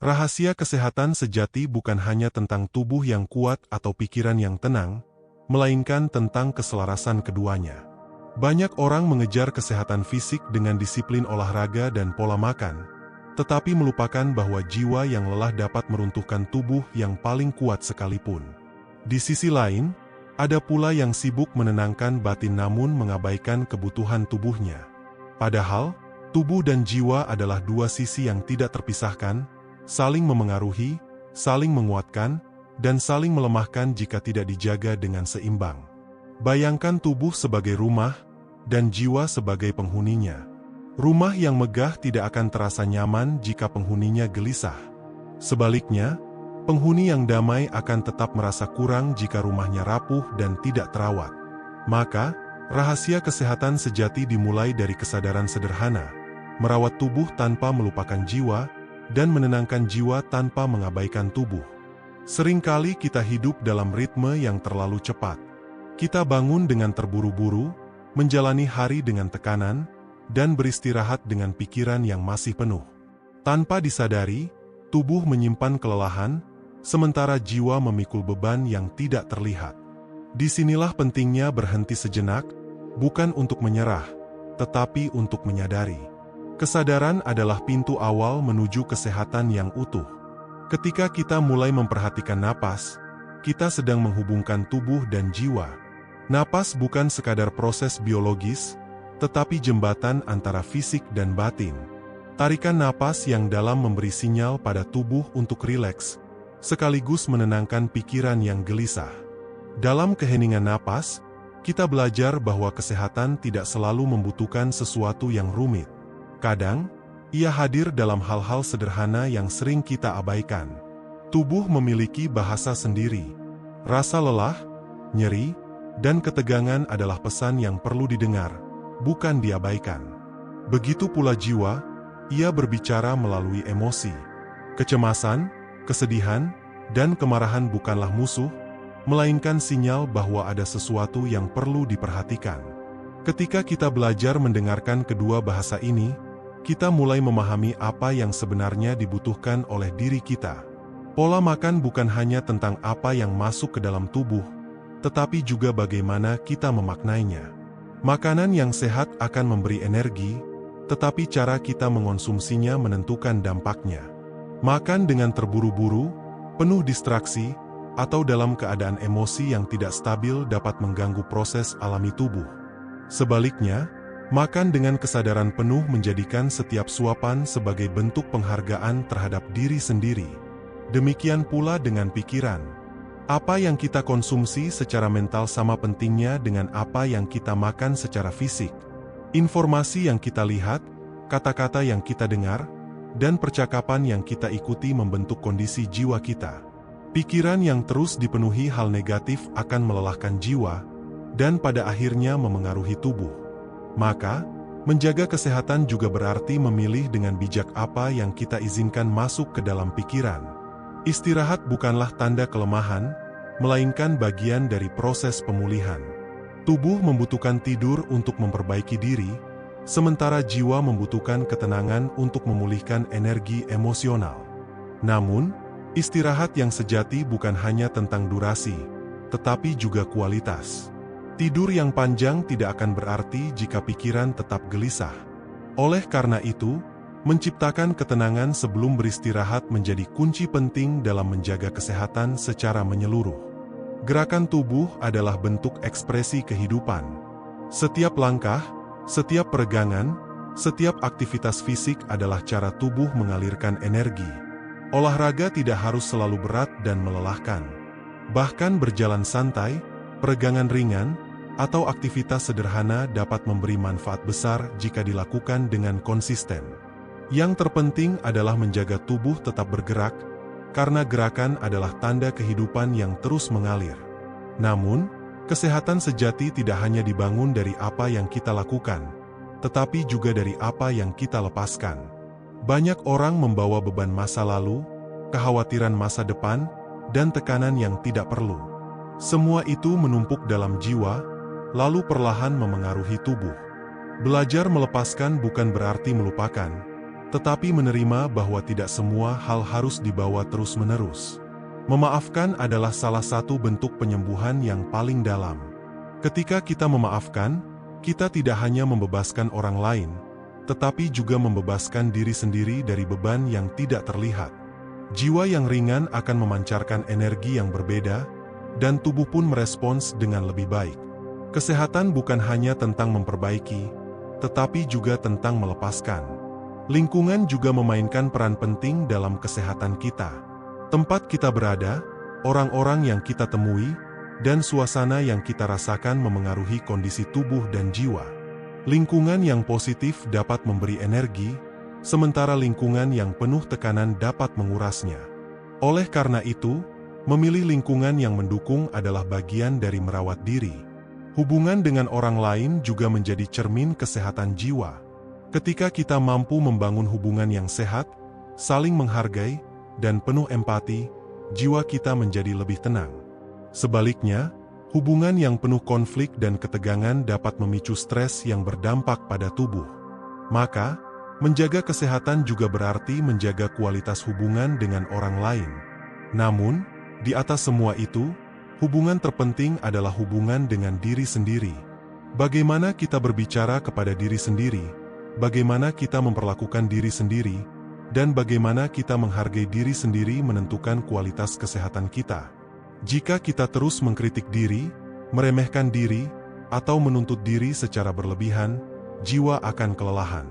Rahasia kesehatan sejati bukan hanya tentang tubuh yang kuat atau pikiran yang tenang, melainkan tentang keselarasan keduanya. Banyak orang mengejar kesehatan fisik dengan disiplin olahraga dan pola makan, tetapi melupakan bahwa jiwa yang lelah dapat meruntuhkan tubuh yang paling kuat sekalipun. Di sisi lain, ada pula yang sibuk menenangkan batin namun mengabaikan kebutuhan tubuhnya. Padahal, tubuh dan jiwa adalah dua sisi yang tidak terpisahkan, saling memengaruhi, saling menguatkan, dan saling melemahkan jika tidak dijaga dengan seimbang. Bayangkan tubuh sebagai rumah, dan jiwa sebagai penghuninya. Rumah yang megah tidak akan terasa nyaman jika penghuninya gelisah. Sebaliknya, penghuni yang damai akan tetap merasa kurang jika rumahnya rapuh dan tidak terawat. Maka, rahasia kesehatan sejati dimulai dari kesadaran sederhana, merawat tubuh tanpa melupakan jiwa, dan menenangkan jiwa tanpa mengabaikan tubuh. Seringkali kita hidup dalam ritme yang terlalu cepat. Kita bangun dengan terburu-buru, menjalani hari dengan tekanan, dan beristirahat dengan pikiran yang masih penuh. Tanpa disadari, tubuh menyimpan kelelahan, sementara jiwa memikul beban yang tidak terlihat. Disinilah pentingnya berhenti sejenak, bukan untuk menyerah, tetapi untuk menyadari. Kesadaran adalah pintu awal menuju kesehatan yang utuh. Ketika kita mulai memperhatikan napas, kita sedang menghubungkan tubuh dan jiwa. Napas bukan sekadar proses biologis, tetapi jembatan antara fisik dan batin. Tarikan napas yang dalam memberi sinyal pada tubuh untuk rileks, sekaligus menenangkan pikiran yang gelisah. Dalam keheningan napas, kita belajar bahwa kesehatan tidak selalu membutuhkan sesuatu yang rumit. Kadang, ia hadir dalam hal-hal sederhana yang sering kita abaikan. Tubuh memiliki bahasa sendiri. Rasa lelah, nyeri, dan ketegangan adalah pesan yang perlu didengar, bukan diabaikan. Begitu pula jiwa, ia berbicara melalui emosi. Kecemasan, kesedihan, dan kemarahan bukanlah musuh, melainkan sinyal bahwa ada sesuatu yang perlu diperhatikan. Ketika kita belajar mendengarkan kedua bahasa ini, kita mulai memahami apa yang sebenarnya dibutuhkan oleh diri kita. Pola makan bukan hanya tentang apa yang masuk ke dalam tubuh, tetapi juga bagaimana kita memaknainya. Makanan yang sehat akan memberi energi, tetapi cara kita mengonsumsinya menentukan dampaknya. Makan dengan terburu-buru, penuh distraksi, atau dalam keadaan emosi yang tidak stabil dapat mengganggu proses alami tubuh. Sebaliknya, makan dengan kesadaran penuh menjadikan setiap suapan sebagai bentuk penghargaan terhadap diri sendiri. Demikian pula dengan pikiran. Apa yang kita konsumsi secara mental sama pentingnya dengan apa yang kita makan secara fisik. Informasi yang kita lihat, kata-kata yang kita dengar, dan percakapan yang kita ikuti membentuk kondisi jiwa kita. Pikiran yang terus dipenuhi hal negatif akan melelahkan jiwa, dan pada akhirnya memengaruhi tubuh. Maka, menjaga kesehatan juga berarti memilih dengan bijak apa yang kita izinkan masuk ke dalam pikiran. Istirahat bukanlah tanda kelemahan, melainkan bagian dari proses pemulihan. Tubuh membutuhkan tidur untuk memperbaiki diri, sementara jiwa membutuhkan ketenangan untuk memulihkan energi emosional. Namun, istirahat yang sejati bukan hanya tentang durasi, tetapi juga kualitas. Tidur yang panjang tidak akan berarti jika pikiran tetap gelisah. Oleh karena itu, menciptakan ketenangan sebelum beristirahat menjadi kunci penting dalam menjaga kesehatan secara menyeluruh. Gerakan tubuh adalah bentuk ekspresi kehidupan. Setiap langkah, setiap peregangan, setiap aktivitas fisik adalah cara tubuh mengalirkan energi. Olahraga tidak harus selalu berat dan melelahkan. Bahkan berjalan santai, peregangan ringan, atau aktivitas sederhana dapat memberi manfaat besar jika dilakukan dengan konsisten. Yang terpenting adalah menjaga tubuh tetap bergerak, karena gerakan adalah tanda kehidupan yang terus mengalir. Namun, kesehatan sejati tidak hanya dibangun dari apa yang kita lakukan, tetapi juga dari apa yang kita lepaskan. Banyak orang membawa beban masa lalu, kekhawatiran masa depan, dan tekanan yang tidak perlu. Semua itu menumpuk dalam jiwa, lalu perlahan memengaruhi tubuh. Belajar melepaskan bukan berarti melupakan, tetapi menerima bahwa tidak semua hal harus dibawa terus-menerus. Memaafkan adalah salah satu bentuk penyembuhan yang paling dalam. Ketika kita memaafkan, kita tidak hanya membebaskan orang lain, tetapi juga membebaskan diri sendiri dari beban yang tidak terlihat. Jiwa yang ringan akan memancarkan energi yang berbeda, dan tubuh pun merespons dengan lebih baik. Kesehatan bukan hanya tentang memperbaiki, tetapi juga tentang melepaskan. Lingkungan juga memainkan peran penting dalam kesehatan kita. Tempat kita berada, orang-orang yang kita temui, dan suasana yang kita rasakan memengaruhi kondisi tubuh dan jiwa. Lingkungan yang positif dapat memberi energi, sementara lingkungan yang penuh tekanan dapat mengurasnya. Oleh karena itu, memilih lingkungan yang mendukung adalah bagian dari merawat diri. Hubungan dengan orang lain juga menjadi cermin kesehatan jiwa. Ketika kita mampu membangun hubungan yang sehat, saling menghargai, dan penuh empati, jiwa kita menjadi lebih tenang. Sebaliknya, hubungan yang penuh konflik dan ketegangan dapat memicu stres yang berdampak pada tubuh. Maka, menjaga kesehatan juga berarti menjaga kualitas hubungan dengan orang lain. Namun, di atas semua itu, hubungan terpenting adalah hubungan dengan diri sendiri. Bagaimana kita berbicara kepada diri sendiri, bagaimana kita memperlakukan diri sendiri, dan bagaimana kita menghargai diri sendiri menentukan kualitas kesehatan kita. Jika kita terus mengkritik diri, meremehkan diri, atau menuntut diri secara berlebihan, jiwa akan kelelahan.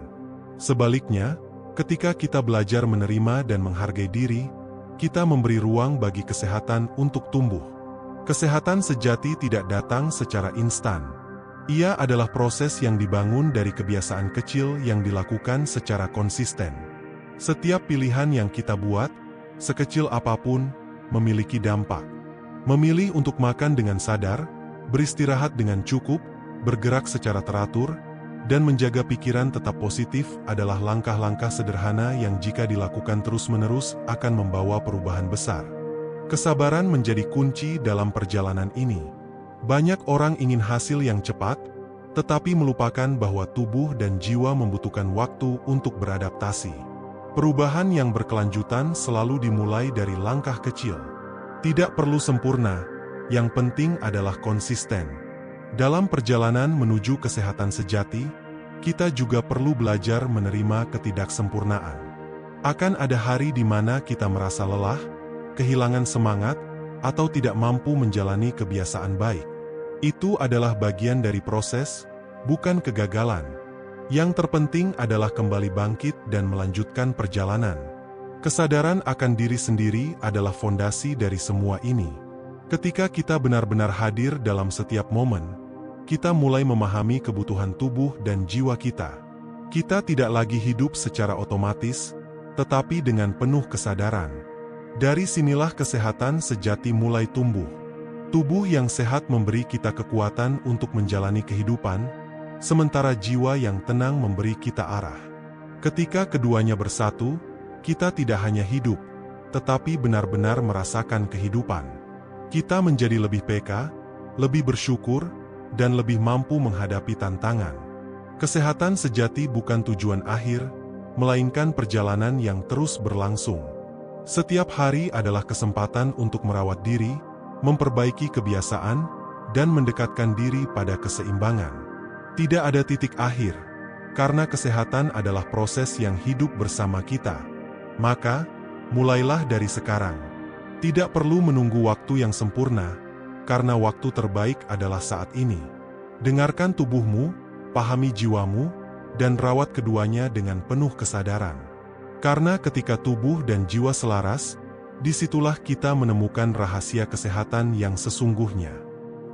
Sebaliknya, ketika kita belajar menerima dan menghargai diri, kita memberi ruang bagi kesehatan untuk tumbuh. Kesehatan sejati tidak datang secara instan. Ia adalah proses yang dibangun dari kebiasaan kecil yang dilakukan secara konsisten. Setiap pilihan yang kita buat, sekecil apapun, memiliki dampak. Memilih untuk makan dengan sadar, beristirahat dengan cukup, bergerak secara teratur, dan menjaga pikiran tetap positif adalah langkah-langkah sederhana yang jika dilakukan terus-menerus akan membawa perubahan besar. Kesabaran menjadi kunci dalam perjalanan ini. Banyak orang ingin hasil yang cepat, tetapi melupakan bahwa tubuh dan jiwa membutuhkan waktu untuk beradaptasi. Perubahan yang berkelanjutan selalu dimulai dari langkah kecil. Tidak perlu sempurna, yang penting adalah konsisten. Dalam perjalanan menuju kesehatan sejati, kita juga perlu belajar menerima ketidaksempurnaan. Akan ada hari di mana kita merasa lelah, kehilangan semangat, atau tidak mampu menjalani kebiasaan baik. Itu adalah bagian dari proses, bukan kegagalan. Yang terpenting adalah kembali bangkit dan melanjutkan perjalanan. Kesadaran akan diri sendiri adalah fondasi dari semua ini. Ketika kita benar-benar hadir dalam setiap momen, kita mulai memahami kebutuhan tubuh dan jiwa kita. Kita tidak lagi hidup secara otomatis, tetapi dengan penuh kesadaran. Dari sinilah kesehatan sejati mulai tumbuh. Tubuh yang sehat memberi kita kekuatan untuk menjalani kehidupan, sementara jiwa yang tenang memberi kita arah. Ketika keduanya bersatu, kita tidak hanya hidup, tetapi benar-benar merasakan kehidupan. Kita menjadi lebih peka, lebih bersyukur, dan lebih mampu menghadapi tantangan. Kesehatan sejati bukan tujuan akhir, melainkan perjalanan yang terus berlangsung. Setiap hari adalah kesempatan untuk merawat diri, memperbaiki kebiasaan, dan mendekatkan diri pada keseimbangan. Tidak ada titik akhir, karena kesehatan adalah proses yang hidup bersama kita. Maka, mulailah dari sekarang. Tidak perlu menunggu waktu yang sempurna, karena waktu terbaik adalah saat ini. Dengarkan tubuhmu, pahami jiwamu, dan rawat keduanya dengan penuh kesadaran. Karena ketika tubuh dan jiwa selaras, disitulah kita menemukan rahasia kesehatan yang sesungguhnya.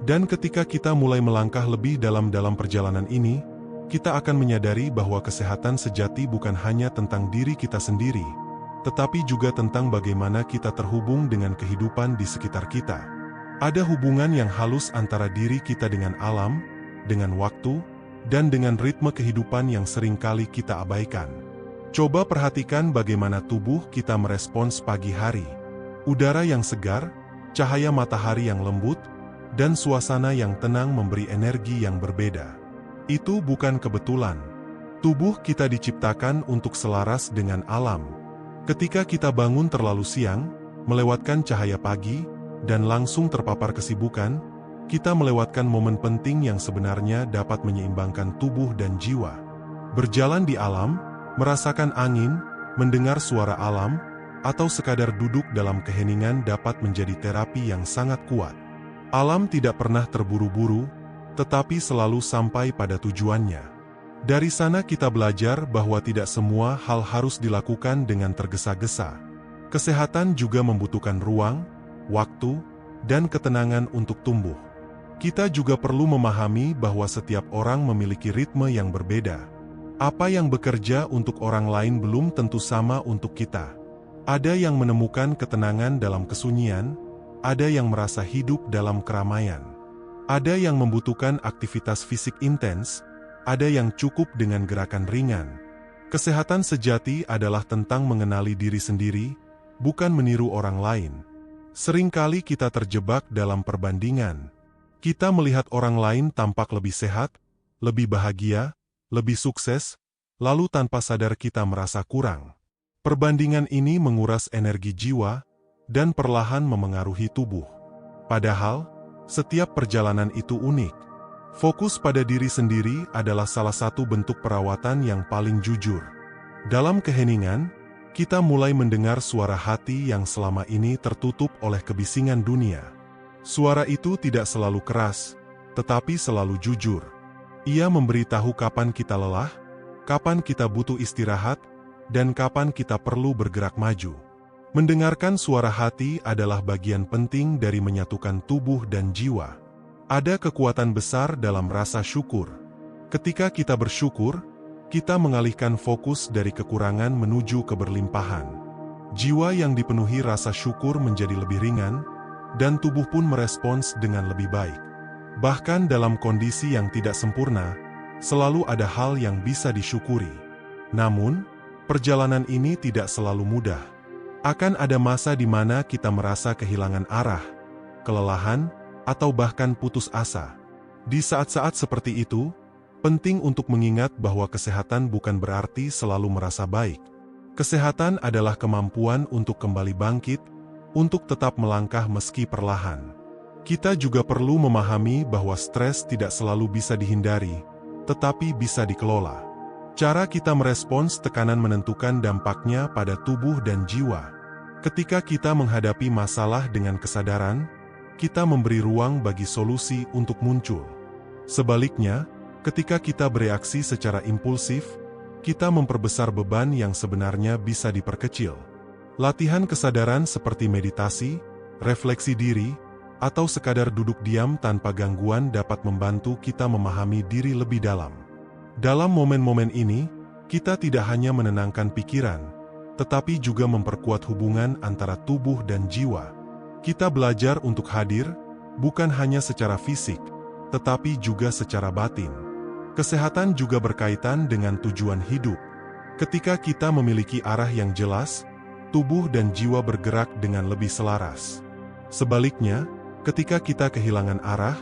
Dan ketika kita mulai melangkah lebih dalam perjalanan ini, kita akan menyadari bahwa kesehatan sejati bukan hanya tentang diri kita sendiri, tetapi juga tentang bagaimana kita terhubung dengan kehidupan di sekitar kita. Ada hubungan yang halus antara diri kita dengan alam, dengan waktu, dan dengan ritme kehidupan yang seringkali kita abaikan. Coba perhatikan bagaimana tubuh kita merespons pagi hari. Udara yang segar, cahaya matahari yang lembut, dan suasana yang tenang memberi energi yang berbeda. Itu bukan kebetulan. Tubuh kita diciptakan untuk selaras dengan alam. Ketika kita bangun terlalu siang, melewatkan cahaya pagi, dan langsung terpapar kesibukan, kita melewatkan momen penting yang sebenarnya dapat menyeimbangkan tubuh dan jiwa. Berjalan di alam, merasakan angin, mendengar suara alam, atau sekadar duduk dalam keheningan dapat menjadi terapi yang sangat kuat. Alam tidak pernah terburu-buru, tetapi selalu sampai pada tujuannya. Dari sana kita belajar bahwa tidak semua hal harus dilakukan dengan tergesa-gesa. Kesehatan juga membutuhkan ruang, waktu, dan ketenangan untuk tumbuh. Kita juga perlu memahami bahwa setiap orang memiliki ritme yang berbeda. Apa yang bekerja untuk orang lain belum tentu sama untuk kita. Ada yang menemukan ketenangan dalam kesunyian, ada yang merasa hidup dalam keramaian. Ada yang membutuhkan aktivitas fisik intens, ada yang cukup dengan gerakan ringan. Kesehatan sejati adalah tentang mengenali diri sendiri, bukan meniru orang lain. Seringkali kita terjebak dalam perbandingan. Kita melihat orang lain tampak lebih sehat, lebih bahagia, lebih sukses, lalu tanpa sadar kita merasa kurang. Perbandingan ini menguras energi jiwa, dan perlahan memengaruhi tubuh. Padahal, setiap perjalanan itu unik. Fokus pada diri sendiri adalah salah satu bentuk perawatan yang paling jujur. Dalam keheningan, kita mulai mendengar suara hati yang selama ini tertutup oleh kebisingan dunia. Suara itu tidak selalu keras, tetapi selalu jujur. Ia memberitahu kapan kita lelah, kapan kita butuh istirahat, dan kapan kita perlu bergerak maju. Mendengarkan suara hati adalah bagian penting dari menyatukan tubuh dan jiwa. Ada kekuatan besar dalam rasa syukur. Ketika kita bersyukur, kita mengalihkan fokus dari kekurangan menuju keberlimpahan. Jiwa yang dipenuhi rasa syukur menjadi lebih ringan, dan tubuh pun merespons dengan lebih baik. Bahkan dalam kondisi yang tidak sempurna, selalu ada hal yang bisa disyukuri. Namun, perjalanan ini tidak selalu mudah. Akan ada masa di mana kita merasa kehilangan arah, kelelahan, atau bahkan putus asa. Di saat-saat seperti itu, penting untuk mengingat bahwa kesehatan bukan berarti selalu merasa baik. Kesehatan adalah kemampuan untuk kembali bangkit, untuk tetap melangkah meski perlahan. Kita juga perlu memahami bahwa stres tidak selalu bisa dihindari, tetapi bisa dikelola. Cara kita merespons tekanan menentukan dampaknya pada tubuh dan jiwa. Ketika kita menghadapi masalah dengan kesadaran, kita memberi ruang bagi solusi untuk muncul. Sebaliknya, ketika kita bereaksi secara impulsif, kita memperbesar beban yang sebenarnya bisa diperkecil. Latihan kesadaran seperti meditasi, refleksi diri, atau sekadar duduk diam tanpa gangguan dapat membantu kita memahami diri lebih dalam. Dalam momen-momen ini, kita tidak hanya menenangkan pikiran, tetapi juga memperkuat hubungan antara tubuh dan jiwa. Kita belajar untuk hadir, bukan hanya secara fisik, tetapi juga secara batin. Kesehatan juga berkaitan dengan tujuan hidup. Ketika kita memiliki arah yang jelas, tubuh dan jiwa bergerak dengan lebih selaras. Sebaliknya, ketika kita kehilangan arah,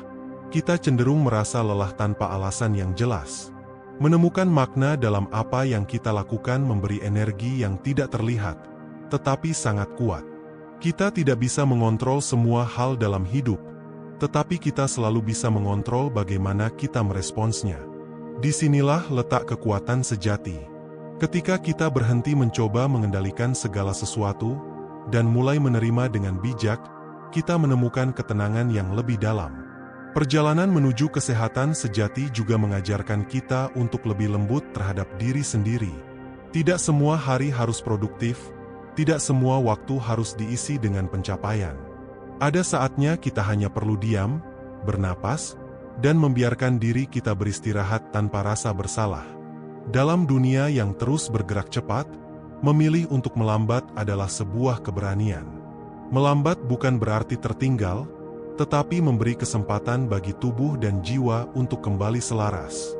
kita cenderung merasa lelah tanpa alasan yang jelas. Menemukan makna dalam apa yang kita lakukan memberi energi yang tidak terlihat, tetapi sangat kuat. Kita tidak bisa mengontrol semua hal dalam hidup, tetapi kita selalu bisa mengontrol bagaimana kita meresponsnya. Disinilah letak kekuatan sejati. Ketika kita berhenti mencoba mengendalikan segala sesuatu, dan mulai menerima dengan bijak, kita menemukan ketenangan yang lebih dalam. Perjalanan menuju kesehatan sejati juga mengajarkan kita untuk lebih lembut terhadap diri sendiri. Tidak semua hari harus produktif, tidak semua waktu harus diisi dengan pencapaian. Ada saatnya kita hanya perlu diam, bernapas, dan membiarkan diri kita beristirahat tanpa rasa bersalah. Dalam dunia yang terus bergerak cepat, memilih untuk melambat adalah sebuah keberanian. Melambat bukan berarti tertinggal, tetapi memberi kesempatan bagi tubuh dan jiwa untuk kembali selaras.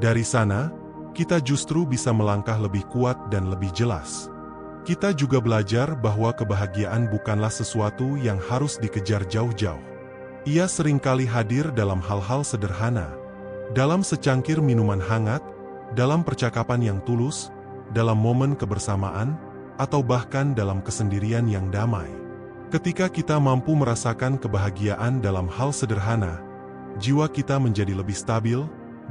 Dari sana, kita justru bisa melangkah lebih kuat dan lebih jelas. Kita juga belajar bahwa kebahagiaan bukanlah sesuatu yang harus dikejar jauh-jauh. Ia seringkali hadir dalam hal-hal sederhana. Dalam secangkir minuman hangat, dalam percakapan yang tulus, dalam momen kebersamaan, atau bahkan dalam kesendirian yang damai. Ketika kita mampu merasakan kebahagiaan dalam hal sederhana, jiwa kita menjadi lebih stabil,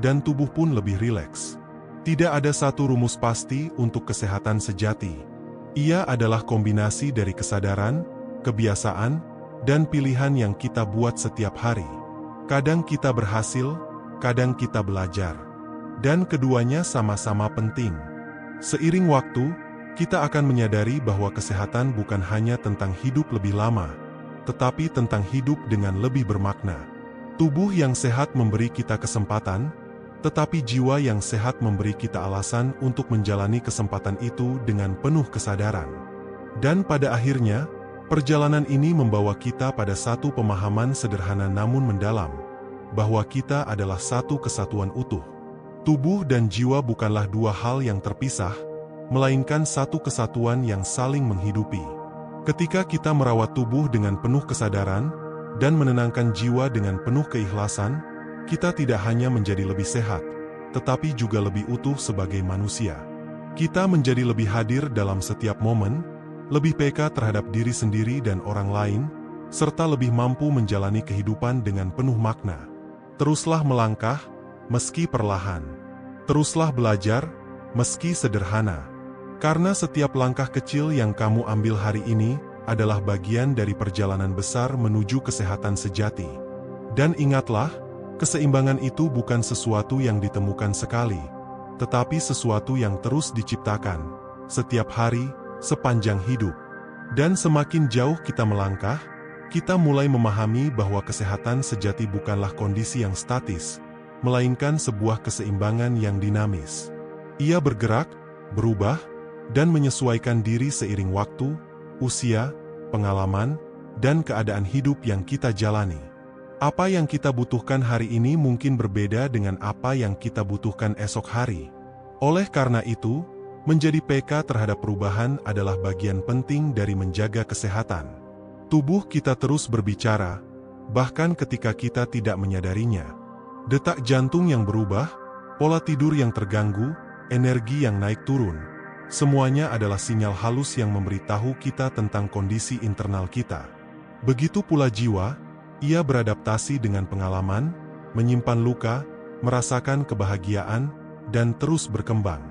dan tubuh pun lebih rileks. Tidak ada satu rumus pasti untuk kesehatan sejati. Ia adalah kombinasi dari kesadaran, kebiasaan, dan pilihan yang kita buat setiap hari. Kadang kita berhasil, kadang kita belajar. Dan keduanya sama-sama penting. Seiring waktu, kita akan menyadari bahwa kesehatan bukan hanya tentang hidup lebih lama, tetapi tentang hidup dengan lebih bermakna. Tubuh yang sehat memberi kita kesempatan, tetapi jiwa yang sehat memberi kita alasan untuk menjalani kesempatan itu dengan penuh kesadaran. Dan pada akhirnya, perjalanan ini membawa kita pada satu pemahaman sederhana namun mendalam, bahwa kita adalah satu kesatuan utuh. Tubuh dan jiwa bukanlah dua hal yang terpisah, melainkan satu kesatuan yang saling menghidupi. Ketika kita merawat tubuh dengan penuh kesadaran, dan menenangkan jiwa dengan penuh keikhlasan, kita tidak hanya menjadi lebih sehat, tetapi juga lebih utuh sebagai manusia. Kita menjadi lebih hadir dalam setiap momen, lebih peka terhadap diri sendiri dan orang lain, serta lebih mampu menjalani kehidupan dengan penuh makna. Teruslah melangkah, meski perlahan. Teruslah belajar, meski sederhana. Karena setiap langkah kecil yang kamu ambil hari ini adalah bagian dari perjalanan besar menuju kesehatan sejati. Dan ingatlah, keseimbangan itu bukan sesuatu yang ditemukan sekali, tetapi sesuatu yang terus diciptakan, setiap hari, sepanjang hidup. Dan semakin jauh kita melangkah, kita mulai memahami bahwa kesehatan sejati bukanlah kondisi yang statis, melainkan sebuah keseimbangan yang dinamis. Ia bergerak, berubah, dan menyesuaikan diri seiring waktu, usia, pengalaman, dan keadaan hidup yang kita jalani. Apa yang kita butuhkan hari ini mungkin berbeda dengan apa yang kita butuhkan esok hari. Oleh karena itu, menjadi peka terhadap perubahan adalah bagian penting dari menjaga kesehatan. Tubuh kita terus berbicara, bahkan ketika kita tidak menyadarinya. Detak jantung yang berubah, pola tidur yang terganggu, energi yang naik turun. Semuanya adalah sinyal halus yang memberitahu kita tentang kondisi internal kita. Begitu pula jiwa, ia beradaptasi dengan pengalaman, menyimpan luka, merasakan kebahagiaan, dan terus berkembang.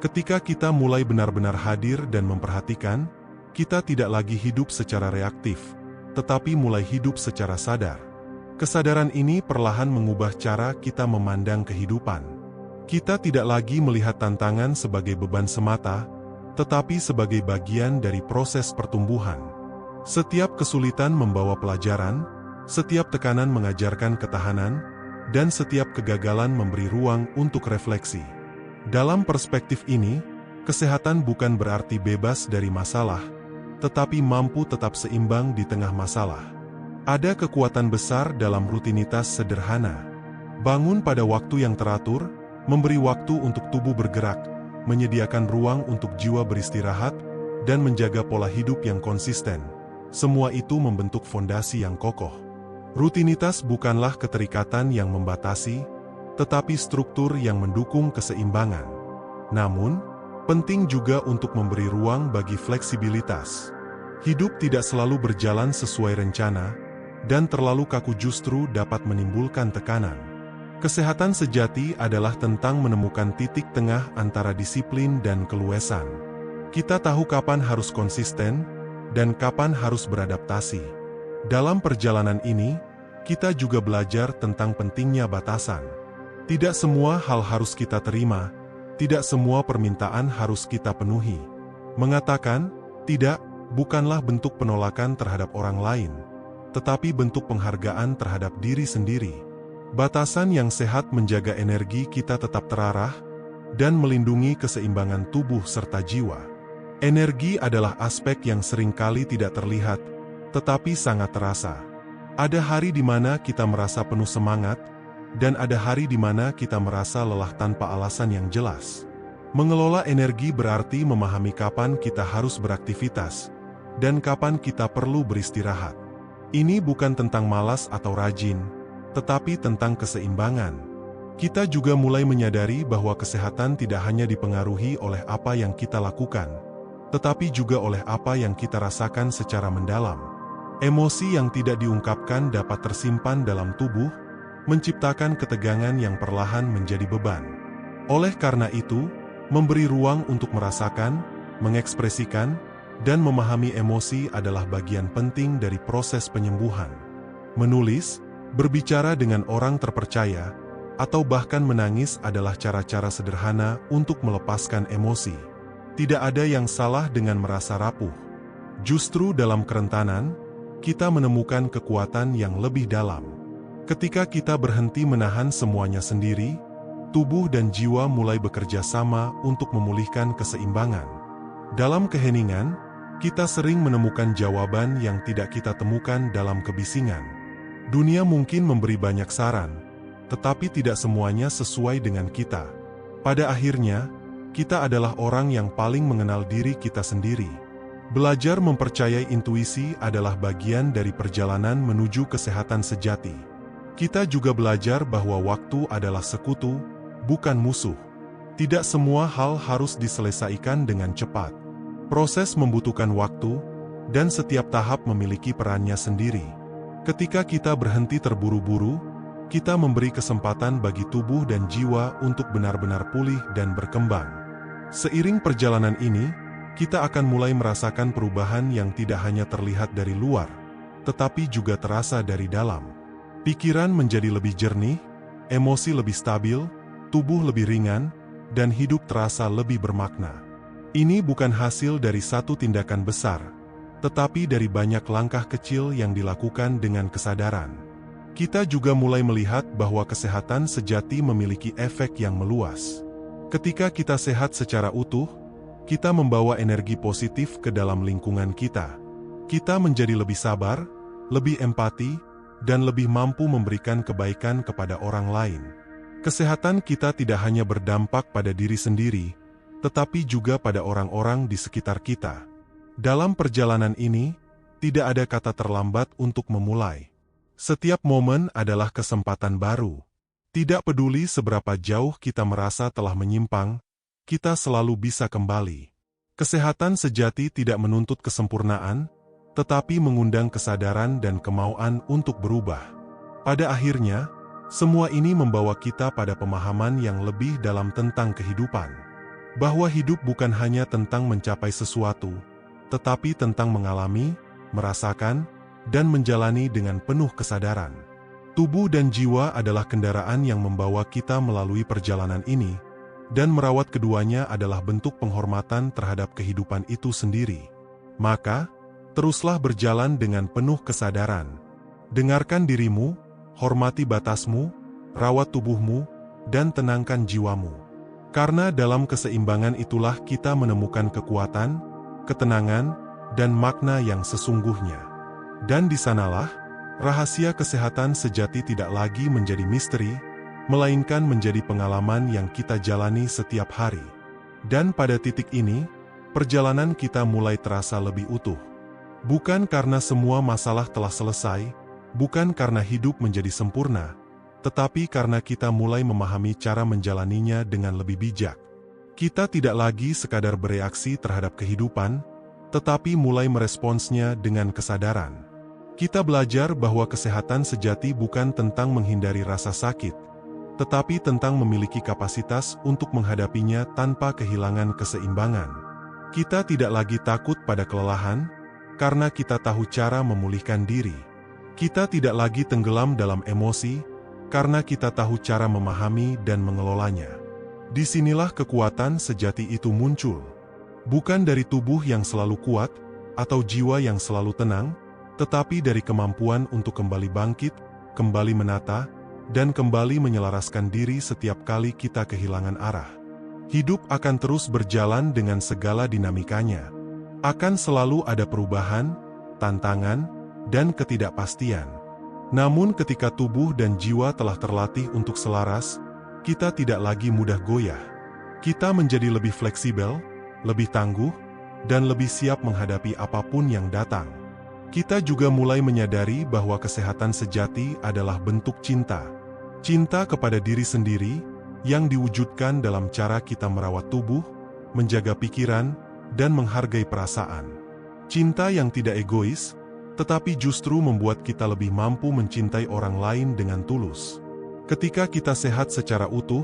Ketika kita mulai benar-benar hadir dan memperhatikan, kita tidak lagi hidup secara reaktif, tetapi mulai hidup secara sadar. Kesadaran ini perlahan mengubah cara kita memandang kehidupan. Kita tidak lagi melihat tantangan sebagai beban semata, tetapi sebagai bagian dari proses pertumbuhan. Setiap kesulitan membawa pelajaran, setiap tekanan mengajarkan ketahanan, dan setiap kegagalan memberi ruang untuk refleksi. Dalam perspektif ini, kesehatan bukan berarti bebas dari masalah, tetapi mampu tetap seimbang di tengah masalah. Ada kekuatan besar dalam rutinitas sederhana. Bangun pada waktu yang teratur, memberi waktu untuk tubuh bergerak, menyediakan ruang untuk jiwa beristirahat, dan menjaga pola hidup yang konsisten. Semua itu membentuk fondasi yang kokoh. Rutinitas bukanlah keterikatan yang membatasi, tetapi struktur yang mendukung keseimbangan. Namun, penting juga untuk memberi ruang bagi fleksibilitas. Hidup tidak selalu berjalan sesuai rencana, dan terlalu kaku justru dapat menimbulkan tekanan. Kesehatan sejati adalah tentang menemukan titik tengah antara disiplin dan keluasan. Kita tahu kapan harus konsisten, dan kapan harus beradaptasi. Dalam perjalanan ini, kita juga belajar tentang pentingnya batasan. Tidak semua hal harus kita terima, tidak semua permintaan harus kita penuhi. Mengatakan tidak bukanlah bentuk penolakan terhadap orang lain, tetapi bentuk penghargaan terhadap diri sendiri. Batasan yang sehat menjaga energi kita tetap terarah dan melindungi keseimbangan tubuh serta jiwa. Energi adalah aspek yang seringkali tidak terlihat, tetapi sangat terasa. Ada hari di mana kita merasa penuh semangat, dan ada hari di mana kita merasa lelah tanpa alasan yang jelas. Mengelola energi berarti memahami kapan kita harus beraktivitas, dan kapan kita perlu beristirahat. Ini bukan tentang malas atau rajin, tetapi tentang keseimbangan. Kita juga mulai menyadari bahwa kesehatan tidak hanya dipengaruhi oleh apa yang kita lakukan, tetapi juga oleh apa yang kita rasakan secara mendalam. Emosi yang tidak diungkapkan dapat tersimpan dalam tubuh, menciptakan ketegangan yang perlahan menjadi beban. Oleh karena itu, memberi ruang untuk merasakan, mengekspresikan, dan memahami emosi adalah bagian penting dari proses penyembuhan. Menulis, berbicara dengan orang terpercaya, atau bahkan menangis adalah cara-cara sederhana untuk melepaskan emosi. Tidak ada yang salah dengan merasa rapuh. Justru dalam kerentanan, kita menemukan kekuatan yang lebih dalam. Ketika kita berhenti menahan semuanya sendiri, tubuh dan jiwa mulai bekerja sama untuk memulihkan keseimbangan. Dalam keheningan, kita sering menemukan jawaban yang tidak kita temukan dalam kebisingan. Dunia mungkin memberi banyak saran, tetapi tidak semuanya sesuai dengan kita. Pada akhirnya, kita adalah orang yang paling mengenal diri kita sendiri. Belajar mempercayai intuisi adalah bagian dari perjalanan menuju kesehatan sejati. Kita juga belajar bahwa waktu adalah sekutu, bukan musuh. Tidak semua hal harus diselesaikan dengan cepat. Proses membutuhkan waktu, dan setiap tahap memiliki perannya sendiri. Ketika kita berhenti terburu-buru, kita memberi kesempatan bagi tubuh dan jiwa untuk benar-benar pulih dan berkembang. Seiring perjalanan ini, kita akan mulai merasakan perubahan yang tidak hanya terlihat dari luar, tetapi juga terasa dari dalam. Pikiran menjadi lebih jernih, emosi lebih stabil, tubuh lebih ringan, dan hidup terasa lebih bermakna. Ini bukan hasil dari satu tindakan besar, tetapi dari banyak langkah kecil yang dilakukan dengan kesadaran. Kita juga mulai melihat bahwa kesehatan sejati memiliki efek yang meluas. Ketika kita sehat secara utuh, kita membawa energi positif ke dalam lingkungan kita. Kita menjadi lebih sabar, lebih empati, dan lebih mampu memberikan kebaikan kepada orang lain. Kesehatan kita tidak hanya berdampak pada diri sendiri, tetapi juga pada orang-orang di sekitar kita. Dalam perjalanan ini, tidak ada kata terlambat untuk memulai. Setiap momen adalah kesempatan baru. Tidak peduli seberapa jauh kita merasa telah menyimpang, kita selalu bisa kembali. Kesehatan sejati tidak menuntut kesempurnaan, tetapi mengundang kesadaran dan kemauan untuk berubah. Pada akhirnya, semua ini membawa kita pada pemahaman yang lebih dalam tentang kehidupan. Bahwa hidup bukan hanya tentang mencapai sesuatu, tetapi tentang mengalami, merasakan, dan menjalani dengan penuh kesadaran. Tubuh dan jiwa adalah kendaraan yang membawa kita melalui perjalanan ini, dan merawat keduanya adalah bentuk penghormatan terhadap kehidupan itu sendiri. Maka, teruslah berjalan dengan penuh kesadaran. Dengarkan dirimu, hormati batasmu, rawat tubuhmu, dan tenangkan jiwamu. Karena dalam keseimbangan itulah kita menemukan kekuatan, ketenangan, dan makna yang sesungguhnya. Dan di sanalah, rahasia kesehatan sejati tidak lagi menjadi misteri, melainkan menjadi pengalaman yang kita jalani setiap hari. Dan pada titik ini, perjalanan kita mulai terasa lebih utuh. Bukan karena semua masalah telah selesai, bukan karena hidup menjadi sempurna, tetapi karena kita mulai memahami cara menjalaninya dengan lebih bijak. Kita tidak lagi sekadar bereaksi terhadap kehidupan, tetapi mulai meresponsnya dengan kesadaran. Kita belajar bahwa kesehatan sejati bukan tentang menghindari rasa sakit, tetapi tentang memiliki kapasitas untuk menghadapinya tanpa kehilangan keseimbangan. Kita tidak lagi takut pada kelelahan, karena kita tahu cara memulihkan diri. Kita tidak lagi tenggelam dalam emosi, karena kita tahu cara memahami dan mengelolanya. Disinilah kekuatan sejati itu muncul. Bukan dari tubuh yang selalu kuat, atau jiwa yang selalu tenang, tetapi dari kemampuan untuk kembali bangkit, kembali menata, dan kembali menyelaraskan diri setiap kali kita kehilangan arah. Hidup akan terus berjalan dengan segala dinamikanya. Akan selalu ada perubahan, tantangan, dan ketidakpastian. Namun ketika tubuh dan jiwa telah terlatih untuk selaras, kita tidak lagi mudah goyah. Kita menjadi lebih fleksibel, lebih tangguh, dan lebih siap menghadapi apapun yang datang. Kita juga mulai menyadari bahwa kesehatan sejati adalah bentuk cinta. Cinta kepada diri sendiri, yang diwujudkan dalam cara kita merawat tubuh, menjaga pikiran, dan menghargai perasaan. Cinta yang tidak egois, tetapi justru membuat kita lebih mampu mencintai orang lain dengan tulus. Ketika kita sehat secara utuh,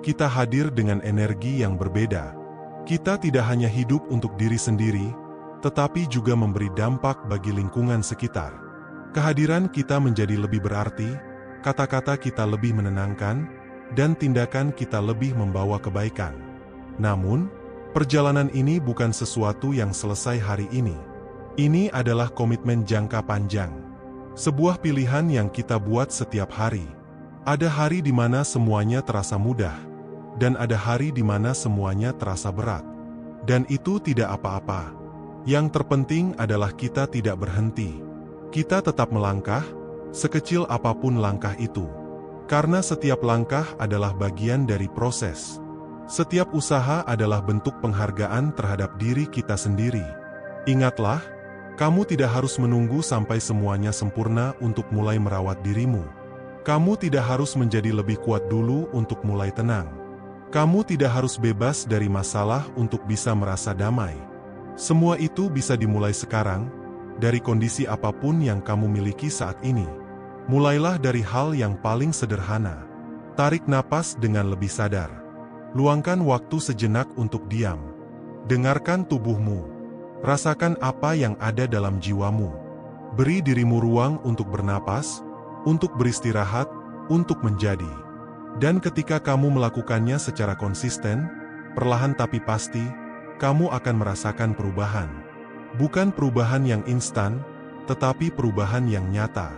kita hadir dengan energi yang berbeda. Kita tidak hanya hidup untuk diri sendiri, tetapi juga memberi dampak bagi lingkungan sekitar. Kehadiran kita menjadi lebih berarti, kata-kata kita lebih menenangkan, dan tindakan kita lebih membawa kebaikan. Namun, perjalanan ini bukan sesuatu yang selesai hari ini. Ini adalah komitmen jangka panjang. Sebuah pilihan yang kita buat setiap hari. Ada hari di mana semuanya terasa mudah, dan ada hari di mana semuanya terasa berat. Dan itu tidak apa-apa. Yang terpenting adalah kita tidak berhenti. Kita tetap melangkah, sekecil apapun langkah itu. Karena setiap langkah adalah bagian dari proses. Setiap usaha adalah bentuk penghargaan terhadap diri kita sendiri. Ingatlah, kamu tidak harus menunggu sampai semuanya sempurna untuk mulai merawat dirimu. Kamu tidak harus menjadi lebih kuat dulu untuk mulai tenang. Kamu tidak harus bebas dari masalah untuk bisa merasa damai. Semua itu bisa dimulai sekarang, dari kondisi apapun yang kamu miliki saat ini. Mulailah dari hal yang paling sederhana. Tarik napas dengan lebih sadar. Luangkan waktu sejenak untuk diam. Dengarkan tubuhmu. Rasakan apa yang ada dalam jiwamu. Beri dirimu ruang untuk bernapas, untuk beristirahat, untuk menjadi. Dan ketika kamu melakukannya secara konsisten, perlahan tapi pasti, kamu akan merasakan perubahan. Bukan perubahan yang instan, tetapi perubahan yang nyata.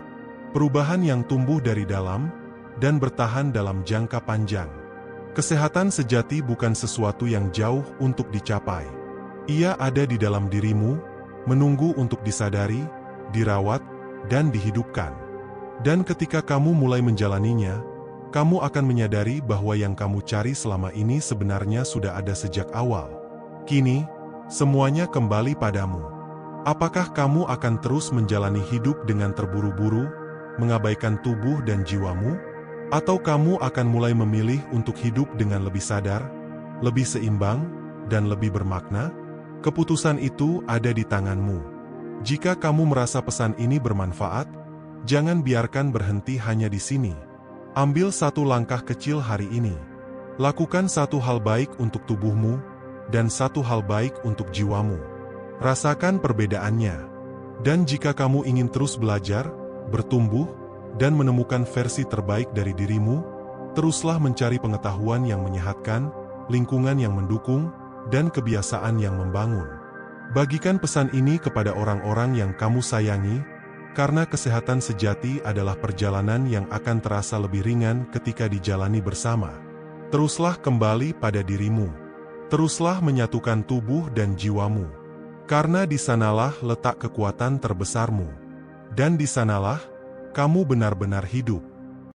Perubahan yang tumbuh dari dalam, dan bertahan dalam jangka panjang. Kesehatan sejati bukan sesuatu yang jauh untuk dicapai. Ia ada di dalam dirimu, menunggu untuk disadari, dirawat, dan dihidupkan. Dan ketika kamu mulai menjalaninya, kamu akan menyadari bahwa yang kamu cari selama ini sebenarnya sudah ada sejak awal. Kini, semuanya kembali padamu. Apakah kamu akan terus menjalani hidup dengan terburu-buru, mengabaikan tubuh dan jiwamu? Atau kamu akan mulai memilih untuk hidup dengan lebih sadar, lebih seimbang, dan lebih bermakna? Keputusan itu ada di tanganmu. Jika kamu merasa pesan ini bermanfaat, jangan biarkan berhenti hanya di sini. Ambil satu langkah kecil hari ini. Lakukan satu hal baik untuk tubuhmu, dan satu hal baik untuk jiwamu. Rasakan perbedaannya. Dan jika kamu ingin terus belajar, bertumbuh, dan menemukan versi terbaik dari dirimu, teruslah mencari pengetahuan yang menyehatkan, lingkungan yang mendukung, dan kebiasaan yang membangun. Bagikan pesan ini kepada orang-orang yang kamu sayangi, karena kesehatan sejati adalah perjalanan yang akan terasa lebih ringan ketika dijalani bersama. Teruslah kembali pada dirimu. Teruslah menyatukan tubuh dan jiwamu. Karena di sanalah letak kekuatan terbesarmu. Dan di sanalah, kamu benar-benar hidup.